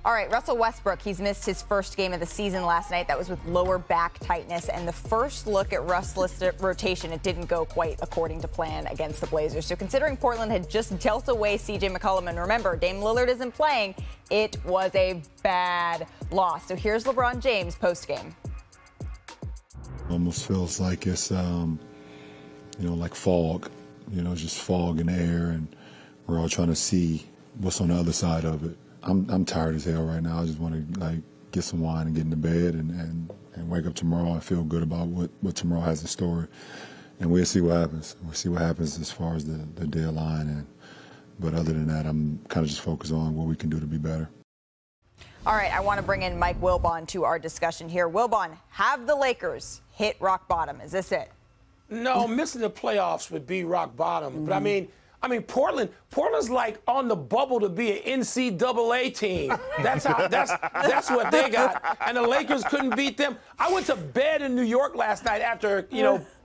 All right, Russell Westbrook, he's missed his first game of the season last night. That was with lower back tightness. And the first look at Russ's rotation, it didn't go quite according to plan against the Blazers. So considering Portland had just dealt away C.J. McCollum, and remember, Dame Lillard isn't playing, it was a bad loss. So here's LeBron James postgame. Almost feels like it's, like fog, just fog in the air, and we're all trying to see what's on the other side of it. I'm tired as hell right now. I just want to get some wine and get into bed and wake up tomorrow and feel good about what tomorrow has in store. And we'll see what happens. We'll see what happens as far as the deadline. But other than that, I'm kind of just focused on what we can do to be better. All right, I want to bring in Mike Wilbon to our discussion here. Wilbon, have the Lakers hit rock bottom? Is this it? No, missing the playoffs would be rock bottom. But I mean, Portland's like on the bubble to be an NCAA team. That's what they got. And the Lakers couldn't beat them. I went to bed in New York last night after,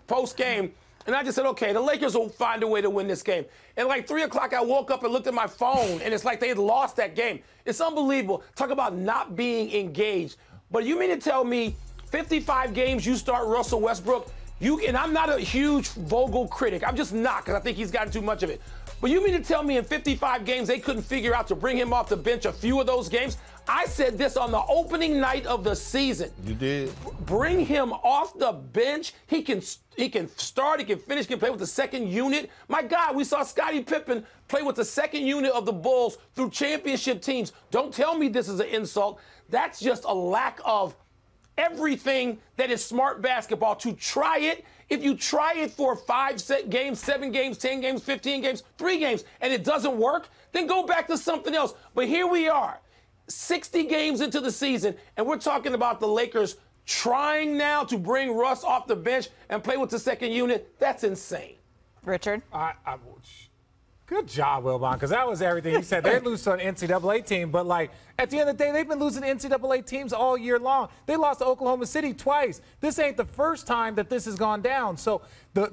post game, and I just said, okay, the Lakers will find a way to win this game. And like 3 o'clock, I woke up and looked at my phone, and it's like they had lost that game. It's unbelievable. Talk about not being engaged. But you mean to tell me 55 games you start Russell Westbrook? And I'm not a huge Vogel critic. I'm just not, because I think he's gotten too much of it. But you mean to tell me in 55 games they couldn't figure out to bring him off the bench a few of those games? I said this on the opening night of the season. You did. Bring him off the bench. He can start, he can finish, he can play with the second unit. My God, we saw Scottie Pippen play with the second unit of the Bulls through championship teams. Don't tell me this is an insult. That's just a lack of everything that is smart basketball. To try it, if you try it for 5 games, 7 games, 10 games, 15 games, 3 games, and it doesn't work, then go back to something else. But here we are, 60 games into the season, and we're talking about the Lakers trying now to bring Russ off the bench and play with the second unit. That's insane. Richard? Good job, Wilbon, because that was everything you said. They lose to an NCAA team, but, at the end of the day, they've been losing to NCAA teams all year long. They lost to Oklahoma City twice. This ain't the first time that this has gone down. So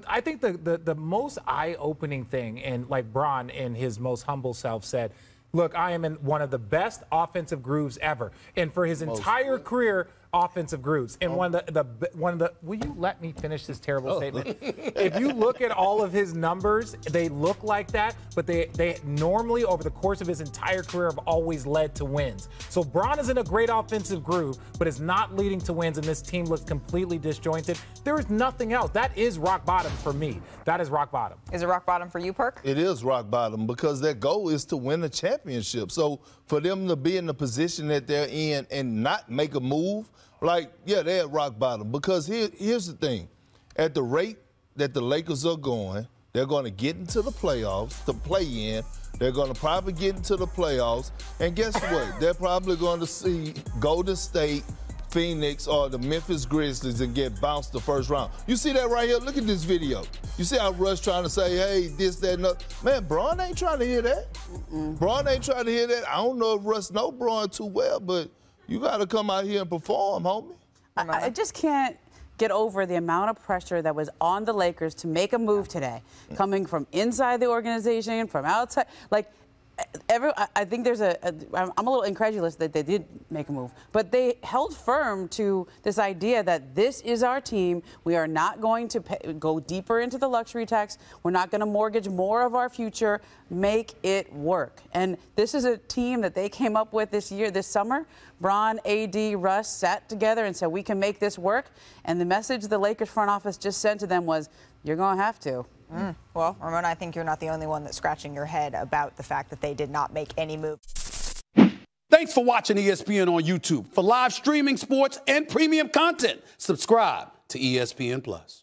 I think the most eye-opening thing, and like Bron in his most humble self said, look, I am in one of the best offensive grooves ever. And for his entire career, offensive grooves. And one of the will you let me finish this terrible statement? If you look at all of his numbers, they look like that, but they normally over the course of his entire career have always led to wins. So Bron is in a great offensive groove, but it's not leading to wins, and this team looks completely disjointed. There is nothing else. That is rock bottom for me. That is rock bottom. Is it rock bottom for you, Perk? It is rock bottom because their goal is to win a championship. So for them to be in the position that they're in and not make a move, they're at rock bottom. Because here's the thing. At the rate that the Lakers are going, they're going to get into the playoffs, the play-in. They're going to probably get into the playoffs. And guess what? They're probably going to see Golden State, Phoenix, or the Memphis Grizzlies and get bounced the first round. You see that right here? Look at this video. You see how Russ trying to say, hey, this, that, and that. Man, Bron ain't trying to hear that. Bron ain't trying to hear that. I don't know if Russ know Bron too well, but you got to come out here and perform, homie. I just can't get over the amount of pressure that was on the Lakers to make a move today, coming from inside the organization, from outside. I think there's I'm a little incredulous that they did make a move, but they held firm to this idea that this is our team. We are not going to go deeper into the luxury tax. We're not going to mortgage more of our future. Make it work. And this is a team that they came up with this summer. Bron, AD, Russ sat together and said, we can make this work. And the message the Lakers front office just sent to them was, you're going to have to. Well, Ramona, I think you're not the only one that's scratching your head about the fact that they did not make any move. Thanks for watching ESPN on YouTube. For live streaming sports and premium content, subscribe to ESPN+.